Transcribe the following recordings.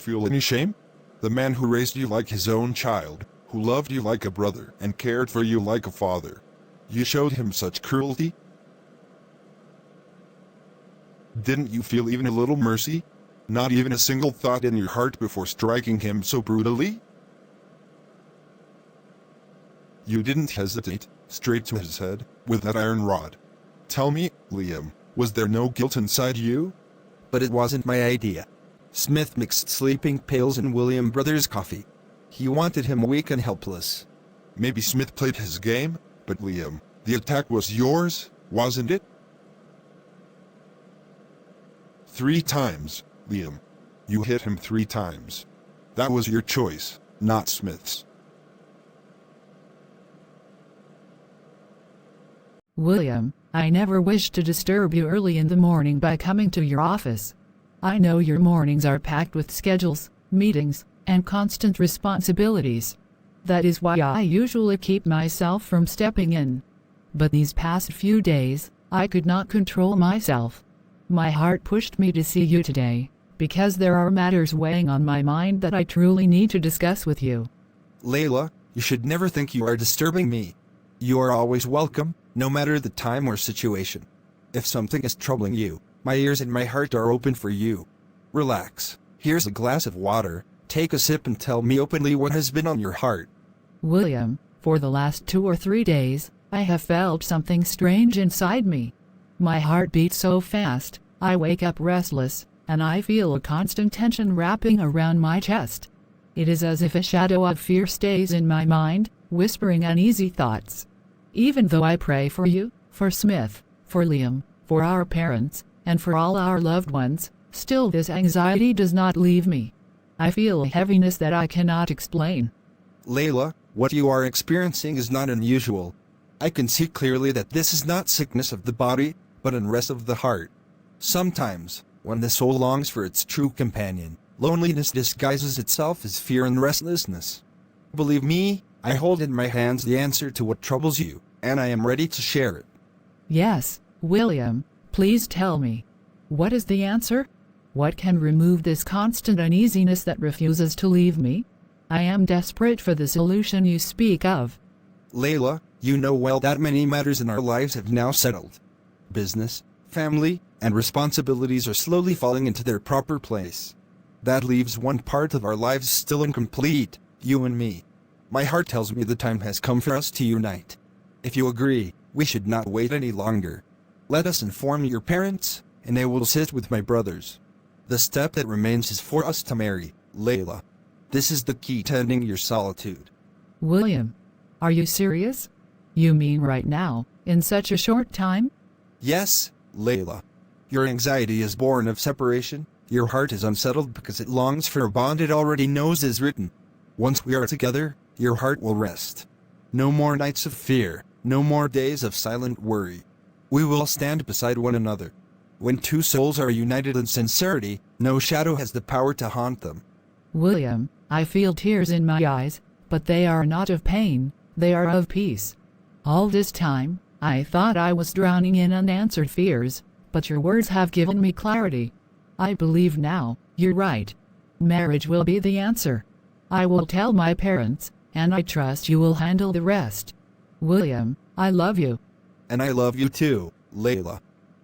feel any shame? The man who raised you like his own child, who loved you like a brother and cared for you like a father. You showed him such cruelty? Didn't you feel even a little mercy? Not even a single thought in your heart before striking him so brutally? You didn't hesitate, straight to his head, with that iron rod. Tell me, Liam, was there no guilt inside you? But it wasn't my idea. Smith mixed sleeping pills in William Brothers' coffee. He wanted him weak and helpless. Maybe Smith played his game, but Liam, the attack was yours, wasn't it? 3 times, Liam. You hit him 3 times. That was your choice, not Smith's. William, I never wished to disturb you early in the morning by coming to your office. I know your mornings are packed with schedules, meetings, and constant responsibilities. That is why I usually keep myself from stepping in. But these past few days, I could not control myself. My heart pushed me to see you today, because there are matters weighing on my mind that I truly need to discuss with you. Layla, you should never think you are disturbing me. You are always welcome, no matter the time or situation. If something is troubling you, my ears and my heart are open for you. Relax. Here's a glass of water. Take a sip and tell me openly what has been on your heart. William, for the last 2 or 3 days, I have felt something strange inside me. My heart beats so fast, I wake up restless, and I feel a constant tension wrapping around my chest. It is as if a shadow of fear stays in my mind, whispering uneasy thoughts. Even though I pray for you, for Smith, for Liam, for our parents, and for all our loved ones, still this anxiety does not leave me. I feel a heaviness that I cannot explain. Layla, what you are experiencing is not unusual. I can see clearly that this is not sickness of the body, but unrest of the heart. Sometimes, when the soul longs for its true companion, loneliness disguises itself as fear and restlessness. Believe me, I hold in my hands the answer to what troubles you, and I am ready to share it. Yes, William, please tell me. What is the answer? What can remove this constant uneasiness that refuses to leave me? I am desperate for the solution you speak of. Layla, you know well that many matters in our lives have now settled. Business, family, and responsibilities are slowly falling into their proper place. That leaves one part of our lives still incomplete, you and me. My heart tells me the time has come for us to unite. If you agree, we should not wait any longer. Let us inform your parents, and I will sit with my brothers. The step that remains is for us to marry, Layla. This is the key to ending your solitude. William, are you serious? You mean right now, in such a short time? Yes, Layla. Your anxiety is born of separation. Your heart is unsettled because it longs for a bond it already knows is written. Once we are together, your heart will rest. No more nights of fear, no more days of silent worry. We will stand beside one another. When 2 souls are united in sincerity, no shadow has the power to haunt them. William, I feel tears in my eyes, but they are not of pain, they are of peace. All this time, I thought I was drowning in unanswered fears, but your words have given me clarity. I believe now, you're right. Marriage will be the answer. I will tell my parents, and I trust you will handle the rest. William, I love you. And I love you too, Layla.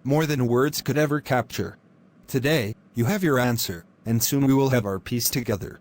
More than words could ever capture. Today, you have your answer, and soon we will have our peace together.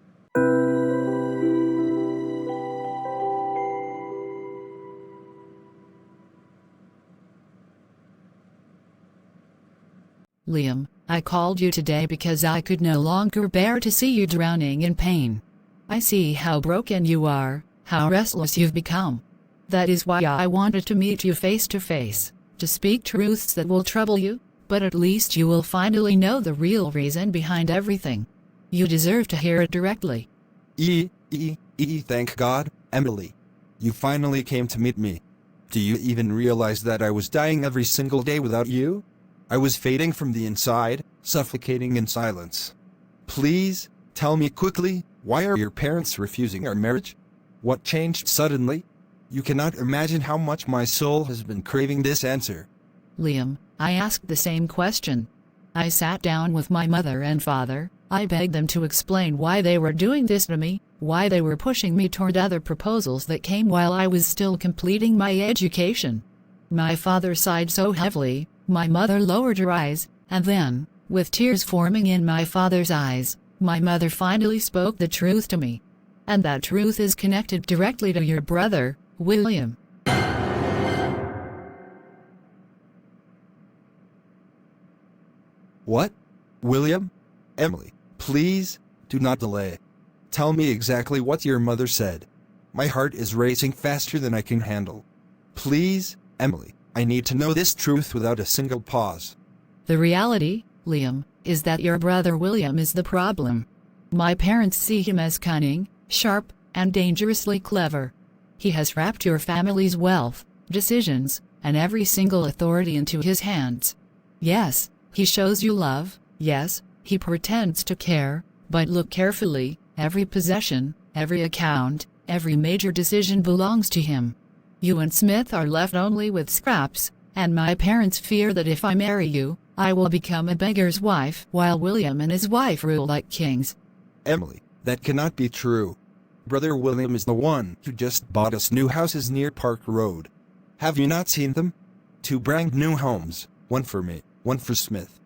Liam, I called you today because I could no longer bear to see you drowning in pain. I see how broken you are, how restless you've become. That is why I wanted to meet you face to face, to speak truths that will trouble you, but at least you will finally know the real reason behind everything. You deserve to hear it directly. Thank God, Emily. You finally came to meet me. Do you even realize that I was dying every single day without you? I was fading from the inside, suffocating in silence. Please, tell me quickly, why are your parents refusing our marriage? What changed suddenly? You cannot imagine how much my soul has been craving this answer. Liam, I asked the same question. I sat down with my mother and father, I begged them to explain why they were doing this to me, why they were pushing me toward other proposals that came while I was still completing my education. My father sighed so heavily, my mother lowered her eyes, and then, with tears forming in my father's eyes, my mother finally spoke the truth to me. And that truth is connected directly to your brother, William. What? William? Emily, please, do not delay. Tell me exactly what your mother said. My heart is racing faster than I can handle. Please, Emily, I need to know this truth without a single pause. The reality, Liam, is that your brother William is the problem. My parents see him as cunning, sharp, and dangerously clever. He has wrapped your family's wealth, decisions, and every single authority into his hands. Yes, he shows you love, yes, he pretends to care, but look carefully, every possession, every account, every major decision belongs to him. You and Smith are left only with scraps, and my parents fear that if I marry you, I will become a beggar's wife while William and his wife rule like kings. Emily, that cannot be true. Brother William is the one who just bought us new houses near Park Road. Have you not seen them? 2 brand new homes, one for me, one for Smith.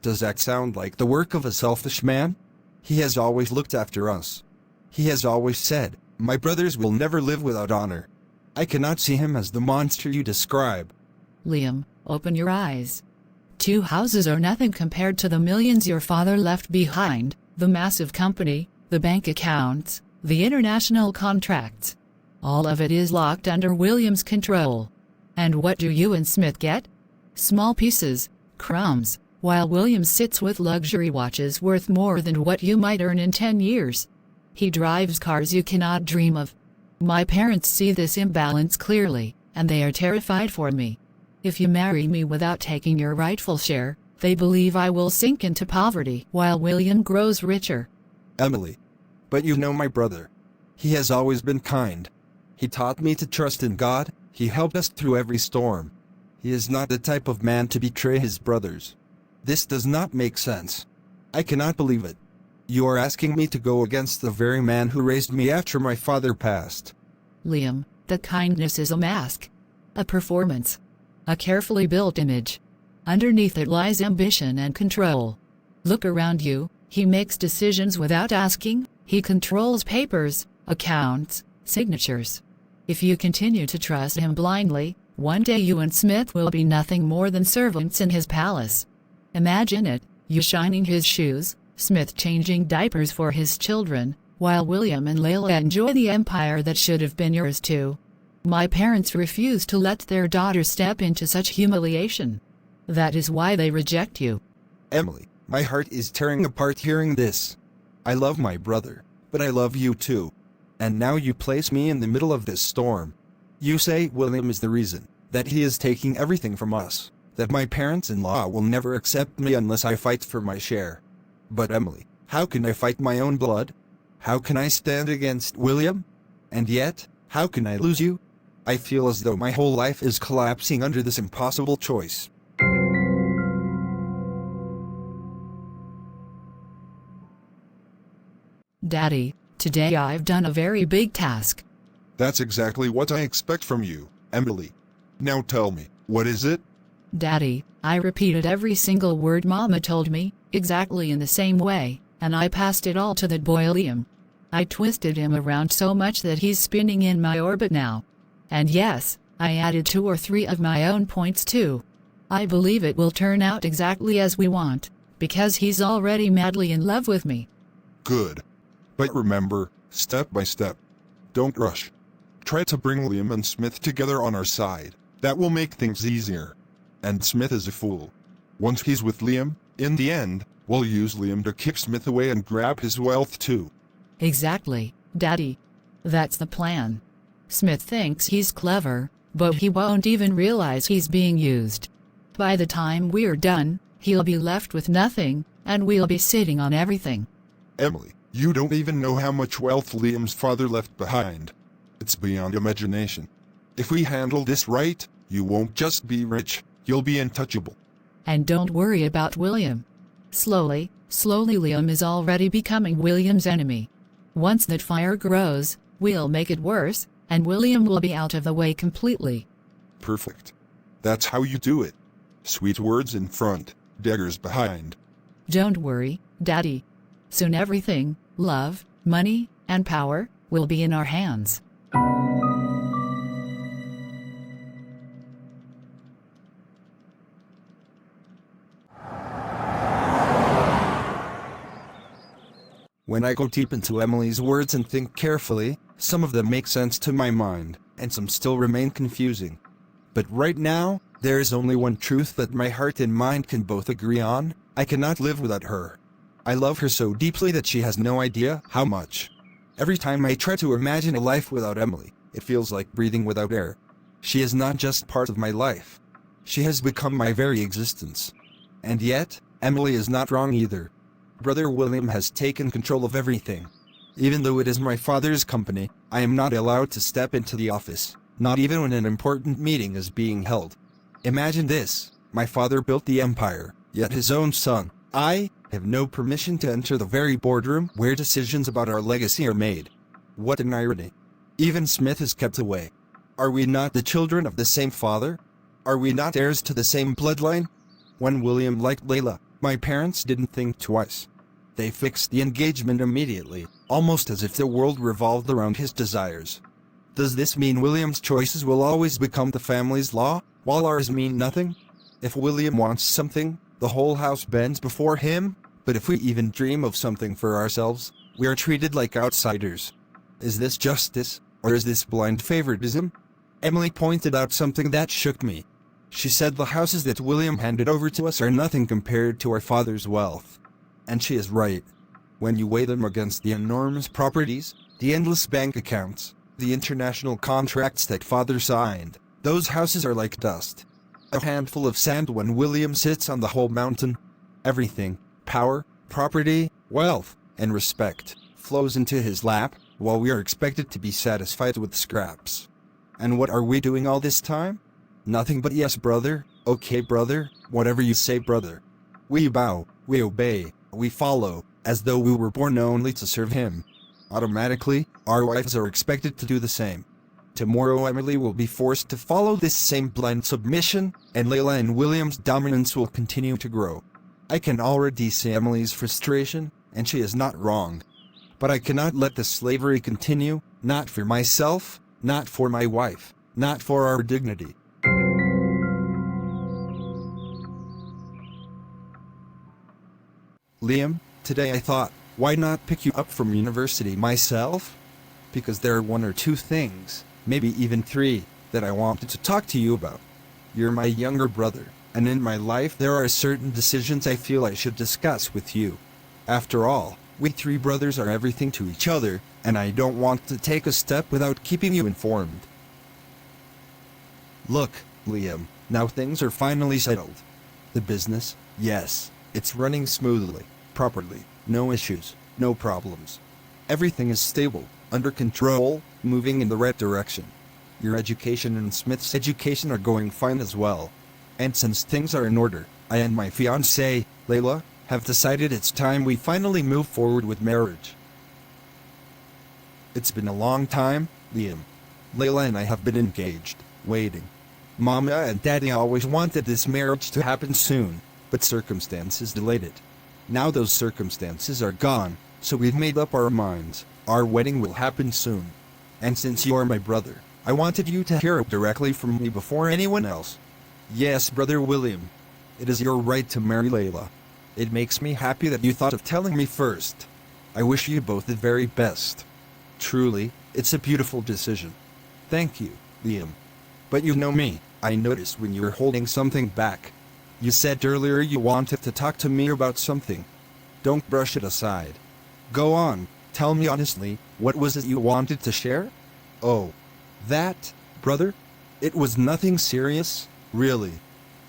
Does that sound like the work of a selfish man? He has always looked after us. He has always said, my brothers will never live without honor. I cannot see him as the monster you describe. Liam, open your eyes. 2 houses are nothing compared to the millions your father left behind, the massive company, the bank accounts, the international contracts. All of it is locked under William's control. And what do you and Smith get? Small pieces, crumbs, while William sits with luxury watches worth more than what you might earn in 10 years. He drives cars you cannot dream of. My parents see this imbalance clearly, and they are terrified for me. If you marry me without taking your rightful share, they believe I will sink into poverty while William grows richer. Emily, but you know my brother. He has always been kind. He taught me to trust in God, he helped us through every storm. He is not the type of man to betray his brothers. This does not make sense. I cannot believe it. You are asking me to go against the very man who raised me after my father passed. Liam, the kindness is a mask. A performance. A carefully built image. Underneath it lies ambition and control. Look around you, he makes decisions without asking, he controls papers, accounts, signatures. If you continue to trust him blindly, one day you and Smith will be nothing more than servants in his palace. Imagine it, you shining his shoes, Smith changing diapers for his children, while William and Layla enjoy the empire that should have been yours too. My parents refuse to let their daughter step into such humiliation. That is why they reject you. Emily, my heart is tearing apart hearing this. I love my brother, but I love you too. And now you place me in the middle of this storm. You say William is the reason, that he is taking everything from us, that my parents-in-law will never accept me unless I fight for my share. But Emily, how can I fight my own blood? How can I stand against William? And yet, how can I lose you? I feel as though my whole life is collapsing under this impossible choice. Daddy, today I've done a very big task. That's exactly what I expect from you, Emily. Now tell me, what is it? Daddy, I repeated every single word Mama told me, exactly in the same way, and I passed it all to that boy Liam. I twisted him around so much that he's spinning in my orbit now. And yes, I added 2 or 3 of my own points too. I believe it will turn out exactly as we want, because he's already madly in love with me. Good. But remember, step by step. Don't rush. Try to bring Liam and Smith together on our side. That will make things easier. And Smith is a fool. Once he's with Liam, in the end, we'll use Liam to kick Smith away and grab his wealth too. Exactly, Daddy. That's the plan. Smith thinks he's clever, but he won't even realize he's being used. By the time we're done, he'll be left with nothing, and we'll be sitting on everything. Emily, you don't even know how much wealth Liam's father left behind. It's beyond imagination. If we handle this right, you won't just be rich, you'll be untouchable. And don't worry about William. Slowly, Liam is already becoming William's enemy. Once that fire grows, we'll make it worse, and William will be out of the way completely. Perfect. That's how you do it. Sweet words in front, daggers behind. Don't worry, Daddy. Soon everything, love, money, and power, will be in our hands. When I go deep into Emily's words and think carefully, some of them make sense to my mind, and some still remain confusing. But right now, there is only one truth that my heart and mind can both agree on: I cannot live without her. I love her so deeply that she has no idea how much. Every time I try to imagine a life without Emily, it feels like breathing without air. She is not just part of my life. She has become my very existence. And yet, Emily is not wrong either. Brother William has taken control of everything. Even though it is my father's company, I am not allowed to step into the office, not even when an important meeting is being held. Imagine this: my father built the empire, yet his own son, I, have no permission to enter the very boardroom where decisions about our legacy are made. What an irony. Even Smith is kept away. Are we not the children of the same father? Are we not heirs to the same bloodline? When William liked Layla, my parents didn't think twice. They fixed the engagement immediately, almost as if the world revolved around his desires. Does this mean William's choices will always become the family's law, while ours mean nothing? If William wants something, the whole house bends before him, but if we even dream of something for ourselves, we are treated like outsiders. Is this justice, or is this blind favoritism? Emily pointed out something that shook me. She said the houses that William handed over to us are nothing compared to our father's wealth. And she is right. When you weigh them against the enormous properties, the endless bank accounts, the international contracts that father signed, those houses are like dust. A handful of sand when William sits on the whole mountain. Everything, power, property, wealth, and respect, flows into his lap, while we are expected to be satisfied with scraps. And what are we doing all this time? Nothing but yes, brother, okay, brother, whatever you say, brother. We bow, we obey, we follow, as though we were born only to serve him. Automatically, our wives are expected to do the same. Tomorrow Emily will be forced to follow this same blind submission, and Layla and William's dominance will continue to grow. I can already see Emily's frustration, and she is not wrong. But I cannot let the slavery continue, not for myself, not for my wife, not for our dignity. Liam, today I thought, why not pick you up from university myself? Because there are one or two things, maybe even three, that I wanted to talk to you about. You're my younger brother, and in my life there are certain decisions I feel I should discuss with you. After all, we three brothers are everything to each other, and I don't want to take a step without keeping you informed. Look, Liam, now things are finally settled. The business, yes, it's running smoothly, properly, no issues, no problems. Everything is stable, under control, moving in the right direction. Your education and Smith's education are going fine as well. And since things are in order, I and my fiancée, Layla, have decided it's time we finally move forward with marriage. It's been a long time, Liam. Layla and I have been engaged, waiting. Mama and Daddy always wanted this marriage to happen soon, but circumstances delayed it. Now those circumstances are gone, so we've made up our minds. Our wedding will happen soon. And since you are my brother, I wanted you to hear it directly from me before anyone else. Yes, Brother William. It is your right to marry Layla. It makes me happy that you thought of telling me first. I wish you both the very best. Truly, it's a beautiful decision. Thank you, Liam. But you know me, I noticed when you were holding something back. You said earlier you wanted to talk to me about something. Don't brush it aside. Go on, tell me honestly, what was it you wanted to share? Oh, that, brother? It was nothing serious, really.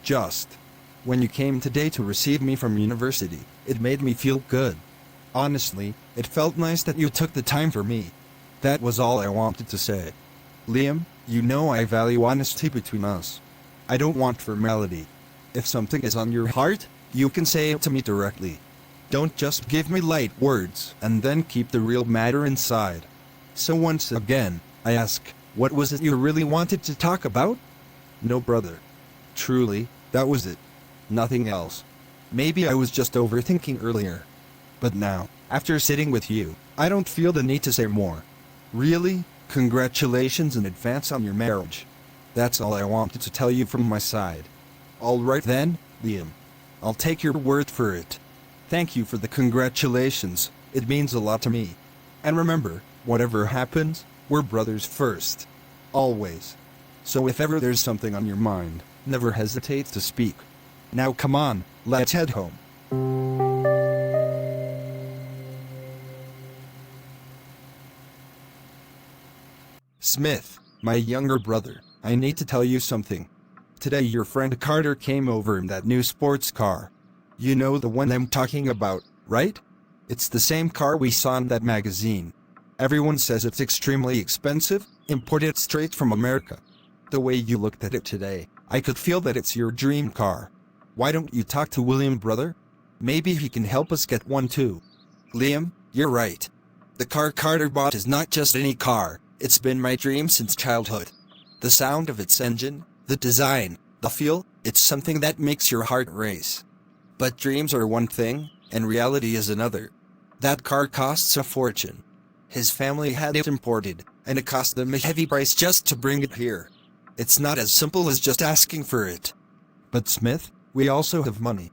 Just, when you came today to receive me from university, it made me feel good. Honestly, it felt nice that you took the time for me. That was all I wanted to say. Liam, you know I value honesty between us. I don't want formality. If something is on your heart, You can say it to me directly. Don't just give me light words and then keep the real matter inside. So once again, I ask, what was it you really wanted to talk about? No, brother. Truly, that was it. Nothing else. Maybe I was just overthinking earlier. But now, after sitting with you, I don't feel the need to say more. Really, congratulations in advance on your marriage. That's all I wanted to tell you from my side. All right then, Liam. I'll take your word for it. Thank you for the congratulations, it means a lot to me. And remember, whatever happens, we're brothers first. Always. So if ever there's something on your mind, never hesitate to speak. Now come on, let's head home. Smith, my younger brother, I need to tell you something. Today your friend Carter came over in that new sports car. You know the one I'm talking about, right? It's the same car we saw in that magazine. Everyone says it's extremely expensive, imported straight from America. The way you looked at it today, I could feel that it's your dream car. Why don't you talk to William, brother? Maybe he can help us get one too. Liam, you're right. The car Carter bought is not just any car, it's been my dream since childhood. The sound of its engine, the design, the feel, it's something that makes your heart race. But dreams are one thing, and reality is another. That car costs a fortune. His family had it imported, and it cost them a heavy price just to bring it here. It's not as simple as just asking for it. But Smith, we also have money.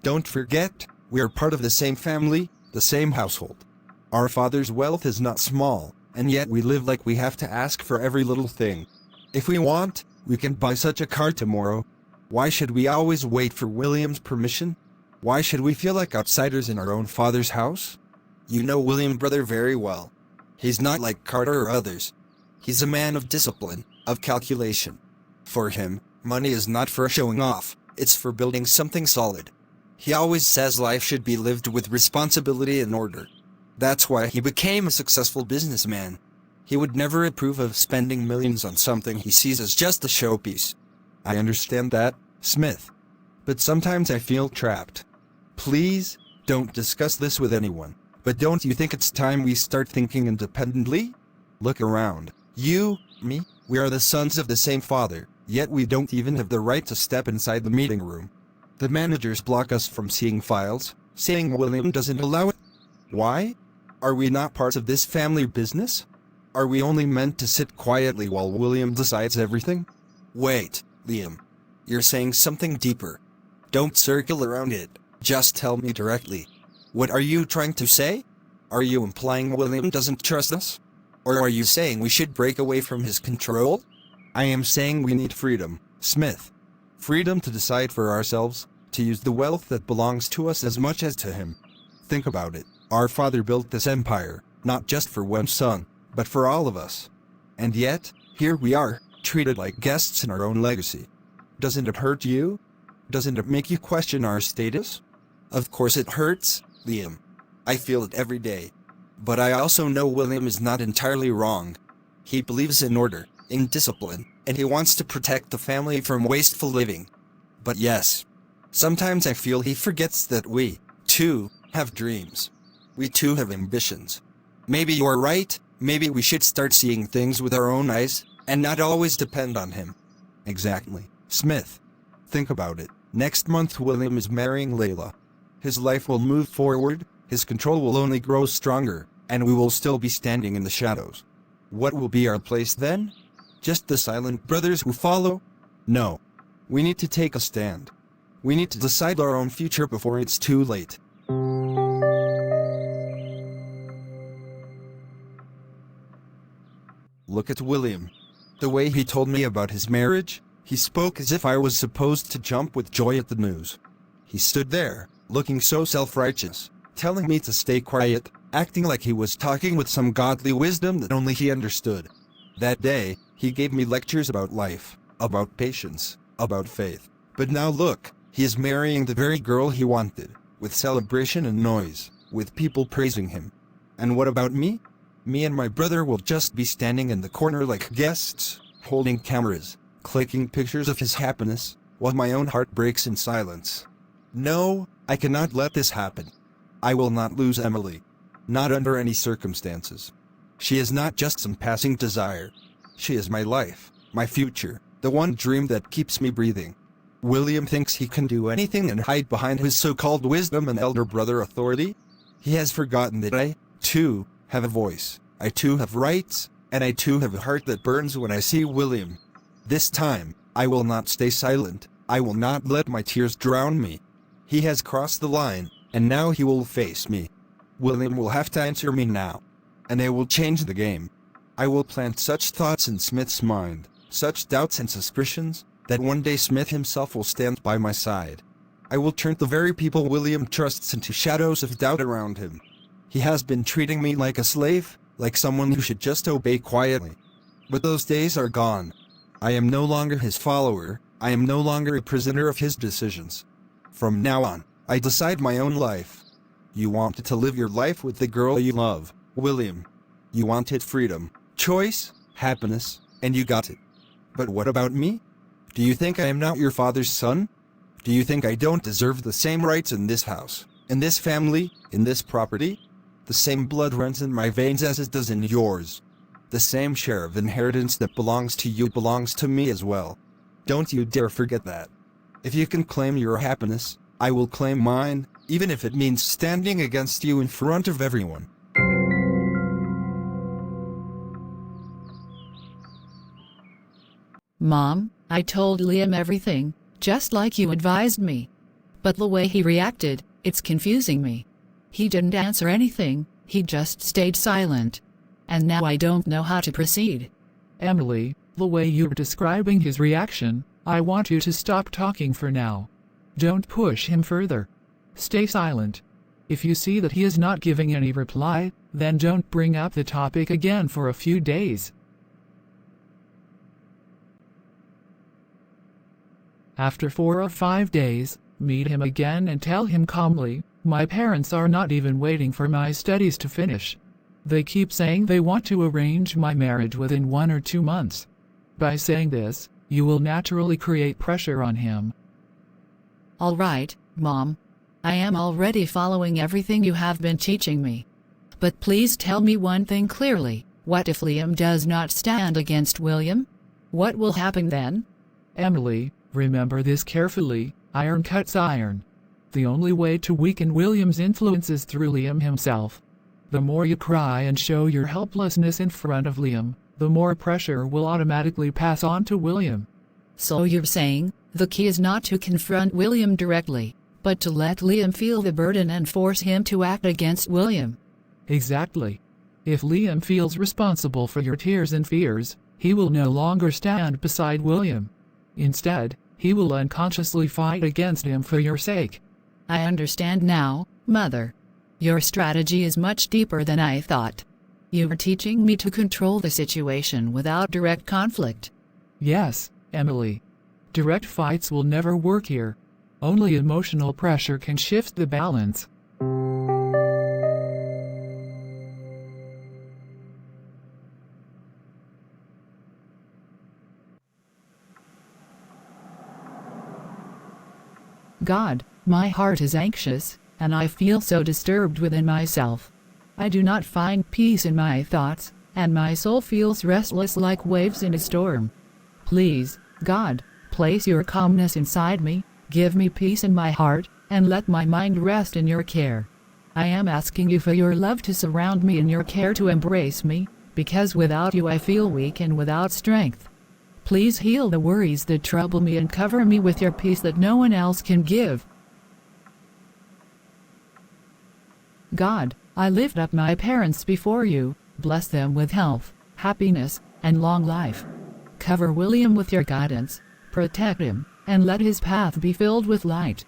Don't forget, we are part of the same family, the same household. Our father's wealth is not small, and yet we live like we have to ask for every little thing. If we want, we can buy such a car tomorrow. Why should we always wait for William's permission? Why should we feel like outsiders in our own father's house? You know William, brother, very well. He's not like Carter or others. He's a man of discipline, of calculation. For him, money is not for showing off, it's for building something solid. He always says life should be lived with responsibility and order. That's why he became a successful businessman. He would never approve of spending millions on something he sees as just a showpiece. I understand that, Smith. But sometimes I feel trapped. Please, don't discuss this with anyone. But don't you think it's time we start thinking independently? Look around. You, me, we are the sons of the same father, yet we don't even have the right to step inside the meeting room. The managers block us from seeing files, saying William doesn't allow it. Why? Are we not parts of this family business? Are we only meant to sit quietly while William decides everything? Wait, Liam. You're saying something deeper. Don't circle around it. Just tell me directly. What are you trying to say? Are you implying William doesn't trust us? Or are you saying we should break away from his control? I am saying we need freedom, Smith. Freedom to decide for ourselves, to use the wealth that belongs to us as much as to him. Think about it. Our father built this empire, not just for one son, but for all of us. And yet, here we are, treated like guests in our own legacy. Doesn't it hurt you? Doesn't it make you question our status? Of course it hurts, Liam. I feel it every day. But I also know William is not entirely wrong. He believes in order, in discipline, and he wants to protect the family from wasteful living. But yes, sometimes I feel he forgets that we, too, have dreams. We too have ambitions. Maybe you're right, maybe we should start seeing things with our own eyes, and not always depend on him. Exactly, Smith. Think about it. Next month William is marrying Layla. His life will move forward, his control will only grow stronger, and we will still be standing in the shadows. What will be our place then? Just the silent brothers who follow? No. We need to take a stand. We need to decide our own future before it's too late. Look at William. The way he told me about his marriage, he spoke as if I was supposed to jump with joy at the news. He stood there, looking so self-righteous, telling me to stay quiet, acting like he was talking with some godly wisdom that only he understood. That day, he gave me lectures about life, about patience, about faith. But now look, he is marrying the very girl he wanted, with celebration and noise, with people praising him. And what about me? Me and my brother will just be standing in the corner like guests, holding cameras, clicking pictures of his happiness, while my own heart breaks in silence. No, I cannot let this happen. I will not lose Emily. Not under any circumstances. She is not just some passing desire. She is my life, my future, the one dream that keeps me breathing. William thinks he can do anything and hide behind his so-called wisdom and elder brother authority. He has forgotten that I, too, have a voice. I too have rights, and I too have a heart that burns when I see William. This time, I will not stay silent. I will not let my tears drown me. He has crossed the line, and now he will face me. William will have to answer me now. And I will change the game. I will plant such thoughts in Smith's mind, such doubts and suspicions, that one day Smith himself will stand by my side. I will turn the very people William trusts into shadows of doubt around him. He has been treating me like a slave, like someone who should just obey quietly. But those days are gone. I am no longer his follower. I am no longer a prisoner of his decisions. From now on, I decide my own life. You wanted to live your life with the girl you love, William. You wanted freedom, choice, happiness, and you got it. But what about me? Do you think I am not your father's son? Do you think I don't deserve the same rights in this house, in this family, in this property? The same blood runs in my veins as it does in yours. The same share of inheritance that belongs to you belongs to me as well. Don't you dare forget that. If you can claim your happiness, I will claim mine, even if it means standing against you in front of everyone. Mom, I told Liam everything, just like you advised me. But the way he reacted, it's confusing me. He didn't answer anything, he just stayed silent. And now I don't know how to proceed. Emily, the way you're describing his reaction, I want you to stop talking for now. Don't push him further. Stay silent. If you see that he is not giving any reply, then don't bring up the topic again for a few days. After 4 or 5 days, meet him again and tell him calmly, my parents are not even waiting for my studies to finish. They keep saying they want to arrange my marriage within 1 or 2 months. By saying this, you will naturally create pressure on him. All right, Mom. I am already following everything you have been teaching me. But please tell me one thing clearly. What if Liam does not stand against William? What will happen then? Emily, remember this carefully, iron cuts iron. The only way to weaken William's influence is through Liam himself. The more you cry and show your helplessness in front of Liam, the more pressure will automatically pass on to William. So you're saying, the key is not to confront William directly, but to let Liam feel the burden and force him to act against William. Exactly. If Liam feels responsible for your tears and fears, he will no longer stand beside William. Instead, he will unconsciously fight against him for your sake. I understand now, Mother. Your strategy is much deeper than I thought. You are teaching me to control the situation without direct conflict. Yes, Emily. Direct fights will never work here. Only emotional pressure can shift the balance. God, my heart is anxious, and I feel so disturbed within myself. I do not find peace in my thoughts, and my soul feels restless like waves in a storm. Please, God, place your calmness inside me, give me peace in my heart, and let my mind rest in your care. I am asking you for your love to surround me and your care to embrace me, because without you I feel weak and without strength. Please heal the worries that trouble me and cover me with your peace that no one else can give. God, I lift up my parents before you, bless them with health, happiness, and long life. Cover William with your guidance, protect him, and let his path be filled with light.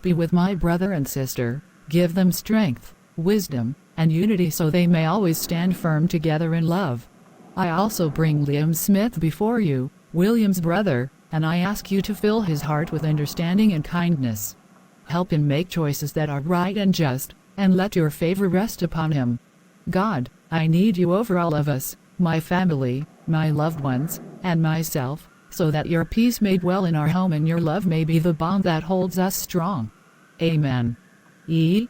Be with my brother and sister, give them strength, wisdom, and unity so they may always stand firm together in love. I also bring Liam Smith before you, William's brother, and I ask you to fill his heart with understanding and kindness. Help him make choices that are right and just, and let your favor rest upon him. God, I need you over all of us, my family, my loved ones, and myself, so that your peace may dwell in our home and your love may be the bond that holds us strong. Amen. E.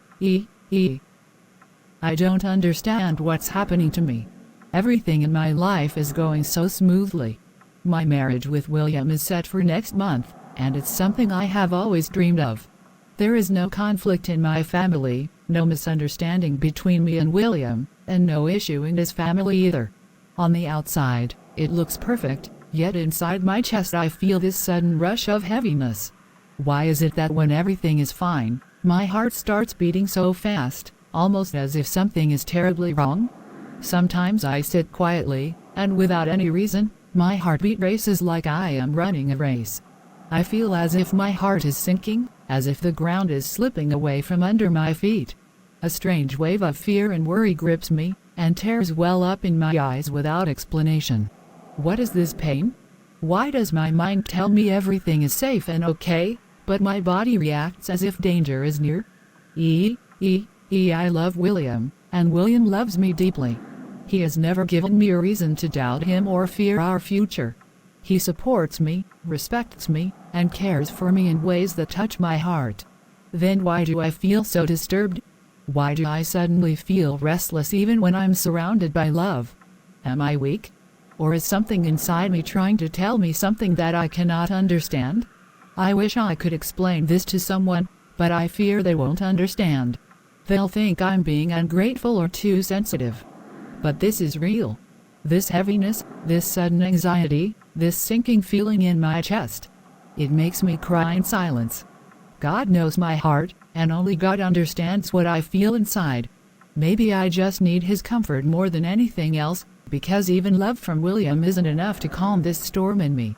I don't understand what's happening to me. Everything in my life is going so smoothly. My marriage with William is set for next month, and it's something I have always dreamed of. There is no conflict in my family, no misunderstanding between me and William, and no issue in his family either. On the outside, it looks perfect, yet inside my chest I feel this sudden rush of heaviness. Why is it that when everything is fine, my heart starts beating so fast, almost as if something is terribly wrong? Sometimes I sit quietly, and without any reason, my heartbeat races like I am running a race. I feel as if my heart is sinking, as if the ground is slipping away from under my feet. A strange wave of fear and worry grips me, and tears well up in my eyes without explanation. What is this pain? Why does my mind tell me everything is safe and okay, but my body reacts as if danger is near? I love William, and William loves me deeply. He has never given me a reason to doubt him or fear our future. He supports me, respects me, and cares for me in ways that touch my heart. Then why do I feel so disturbed? Why do I suddenly feel restless even when I'm surrounded by love? Am I weak? Or is something inside me trying to tell me something that I cannot understand? I wish I could explain this to someone, but I fear they won't understand. They'll think I'm being ungrateful or too sensitive. But this is real. This heaviness, this sudden anxiety, this sinking feeling in my chest. It makes me cry in silence. God knows my heart, and only God understands what I feel inside. Maybe I just need His comfort more than anything else, because even love from William isn't enough to calm this storm in me.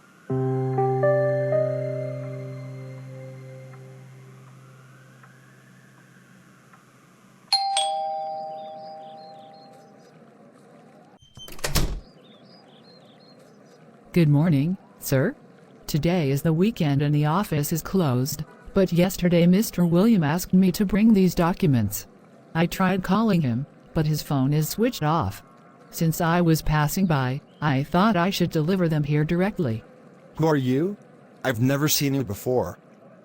Good morning, sir. Today is the weekend and the office is closed, but yesterday Mr. William asked me to bring these documents. I tried calling him, but his phone is switched off. Since I was passing by, I thought I should deliver them here directly. Who are you? I've never seen you before.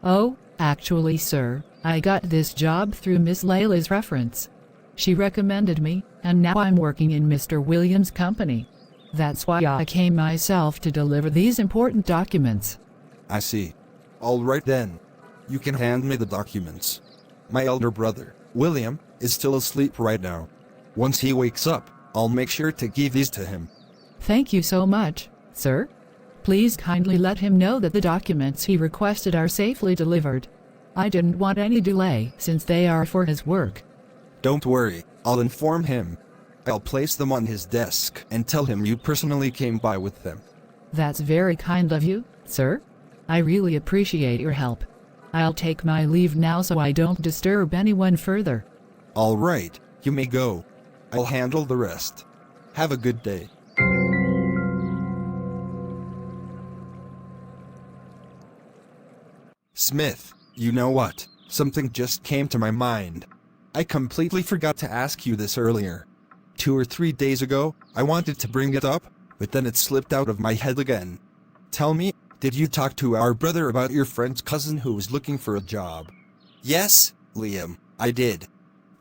Oh, actually, sir, I got this job through Miss Layla's reference. She recommended me, and now I'm working in Mr. Williams' company. That's why I came myself to deliver these important documents. I see. All right then. You can hand me the documents. My elder brother, William, is still asleep right now. Once he wakes up, I'll make sure to give these to him. Thank you so much, sir. Please kindly let him know that the documents he requested are safely delivered. I didn't want any delay since they are for his work. Don't worry, I'll inform him. I'll place them on his desk and tell him you personally came by with them. That's very kind of you, sir. I really appreciate your help. I'll take my leave now so I don't disturb anyone further. All right, you may go. I'll handle the rest. Have a good day. Smith, you know what? Something just came to my mind. I completely forgot to ask you this earlier. 2 or 3 days ago, I wanted to bring it up, but then it slipped out of my head again. Tell me, did you talk to our brother about your friend's cousin who was looking for a job? Yes, Liam, I did.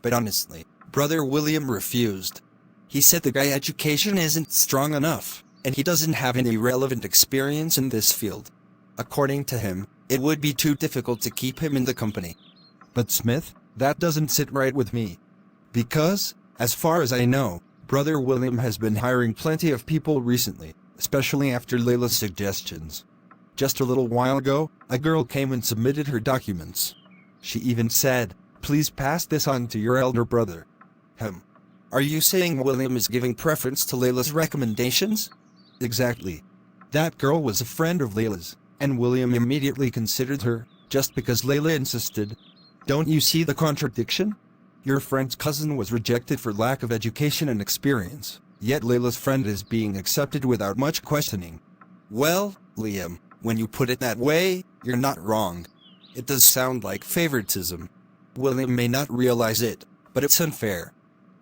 But honestly, Brother William refused. He said the guy's education isn't strong enough, and he doesn't have any relevant experience in this field. According to him, it would be too difficult to keep him in the company. But Smith, that doesn't sit right with me. Because, as far as I know, Brother William has been hiring plenty of people recently, especially after Layla's suggestions. Just a little while ago, a girl came and submitted her documents. She even said, "Please pass this on to your elder brother." Are you saying William is giving preference to Layla's recommendations? Exactly. That girl was a friend of Layla's, and William immediately considered her, just because Layla insisted. Don't you see the contradiction? Your friend's cousin was rejected for lack of education and experience, yet Layla's friend is being accepted without much questioning. Well, Liam, when you put it that way, you're not wrong. It does sound like favoritism. William may not realize it, but it's unfair.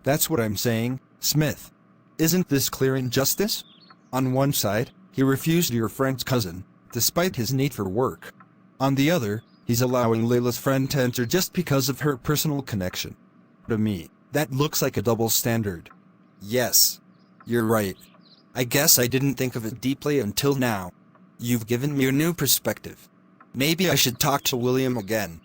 That's what I'm saying, Smith. Isn't this clear injustice? On one side, he refused your friend's cousin, despite his need for work. On the other, He's allowing Layla's friend to enter just because of her personal connection. To me, that looks like a double standard. Yes, you're right. I guess I didn't think of it deeply until now. You've given me a new perspective. Maybe I should talk to William again.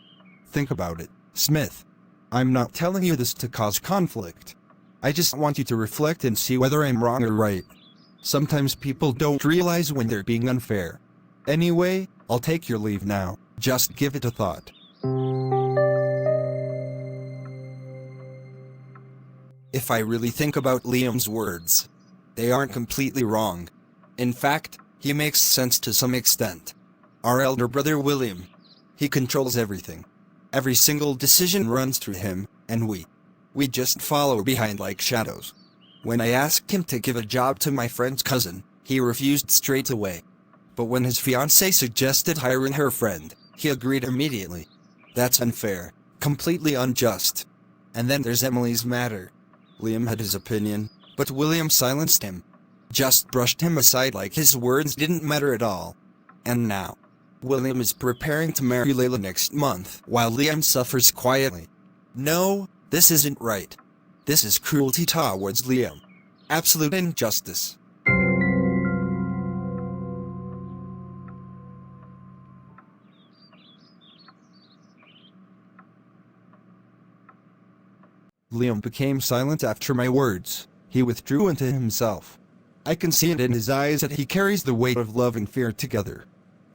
Think about it, Smith. I'm not telling you this to cause conflict. I just want you to reflect and see whether I'm wrong or right. Sometimes people don't realize when they're being unfair. Anyway, I'll take your leave now. Just give it a thought. If I really think about Liam's words, they aren't completely wrong. In fact, he makes sense to some extent. Our elder brother William, he controls everything. Every single decision runs through him, and we just follow behind like shadows. When I asked him to give a job to my friend's cousin, he refused straight away. But when his fiancée suggested hiring her friend, he agreed immediately. That's unfair, completely unjust. And then there's Emily's matter. Liam had his opinion, but William silenced him. Just brushed him aside like his words didn't matter at all. And now, William is preparing to marry Layla next month, while Liam suffers quietly. No, this isn't right. This is cruelty towards Liam. Absolute injustice. Liam became silent after my words. He withdrew into himself. I can see it in his eyes that he carries the weight of love and fear together.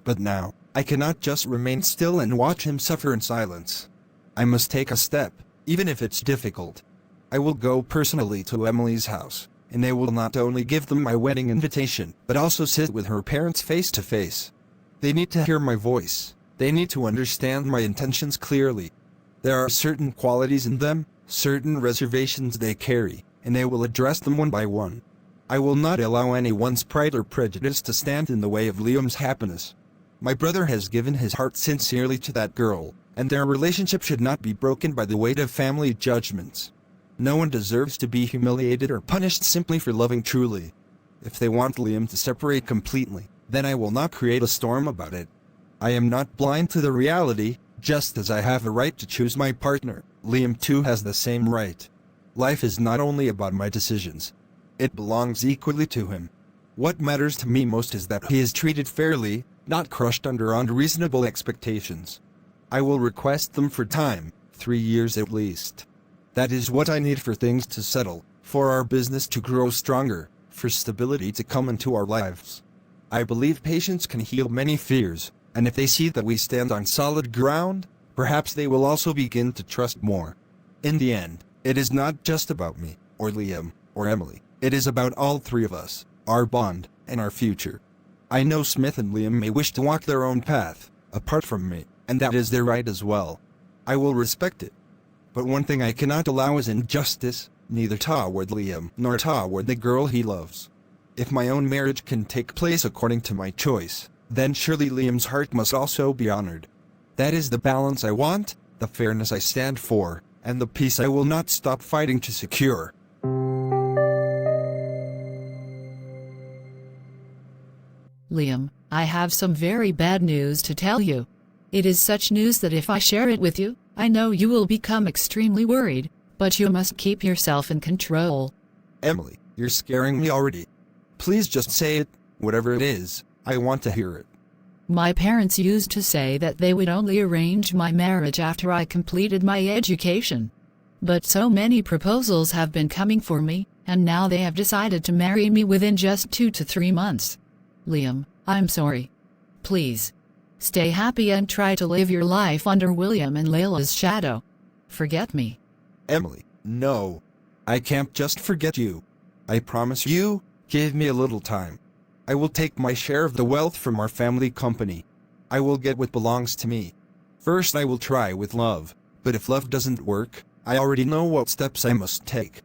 But now, I cannot just remain still and watch him suffer in silence. I must take a step, even if it's difficult. I will go personally to Emily's house, and I will not only give them my wedding invitation, but also sit with her parents face to face. They need to hear my voice. They need to understand my intentions clearly. There are certain qualities in them, certain reservations they carry, and I will address them one by one. I will not allow anyone's pride or prejudice to stand in the way of Liam's happiness. My brother has given his heart sincerely to that girl, and their relationship should not be broken by the weight of family judgments. No one deserves to be humiliated or punished simply for loving truly. If they want Liam to separate completely, then I will not create a storm about it. I am not blind to the reality. Just as I have a right to choose my partner, Liam too has the same right. Life is not only about my decisions. It belongs equally to him. What matters to me most is that he is treated fairly, not crushed under unreasonable expectations. I will request them for time, 3 years at least. That is what I need for things to settle, for our business to grow stronger, for stability to come into our lives. I believe patience can heal many fears, and if they see that we stand on solid ground, perhaps they will also begin to trust more. In the end, it is not just about me, or Liam, or Emily. It is about all three of us, our bond, and our future. I know Smith and Liam may wish to walk their own path, apart from me, and that is their right as well. I will respect it. But one thing I cannot allow is injustice, neither toward Liam nor toward the girl he loves. If my own marriage can take place according to my choice, then surely Liam's heart must also be honored. That is the balance I want, the fairness I stand for, and the peace I will not stop fighting to secure. Liam, I have some very bad news to tell you. It is such news that if I share it with you, I know you will become extremely worried, but you must keep yourself in control. Emily, you're scaring me already. Please just say it, whatever it is. I want to hear it. My parents used to say that they would only arrange my marriage after I completed my education. But so many proposals have been coming for me, and now they have decided to marry me within just 2 to 3 months. Liam, I'm sorry. Please, stay happy and try to live your life under William and Layla's shadow. Forget me. Emily, no. I can't just forget you. I promise you, give me a little time. I will take my share of the wealth from our family company. I will get what belongs to me. First I will try with love, but if love doesn't work, I already know what steps I must take.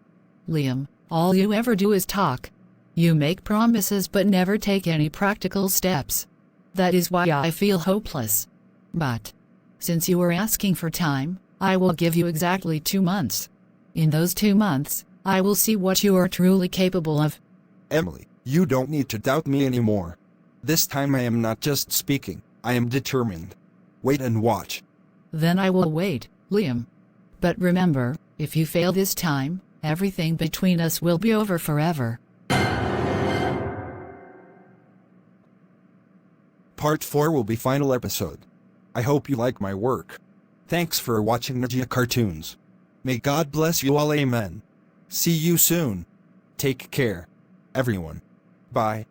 Liam, all you ever do is talk. You make promises but never take any practical steps. That is why I feel hopeless. But, since you are asking for time, I will give you exactly 2 months. In those 2 months, I will see what you are truly capable of. Emily, you don't need to doubt me anymore. This time I am not just speaking, I am determined. Wait and watch. Then I will wait, Liam. But remember, if you fail this time, everything between us will be over forever. Part 4 will be final episode. I hope you like my work. Thanks for watching Ninja Cartoons. May God bless you all, amen. See you soon. Take care, everyone. Bye.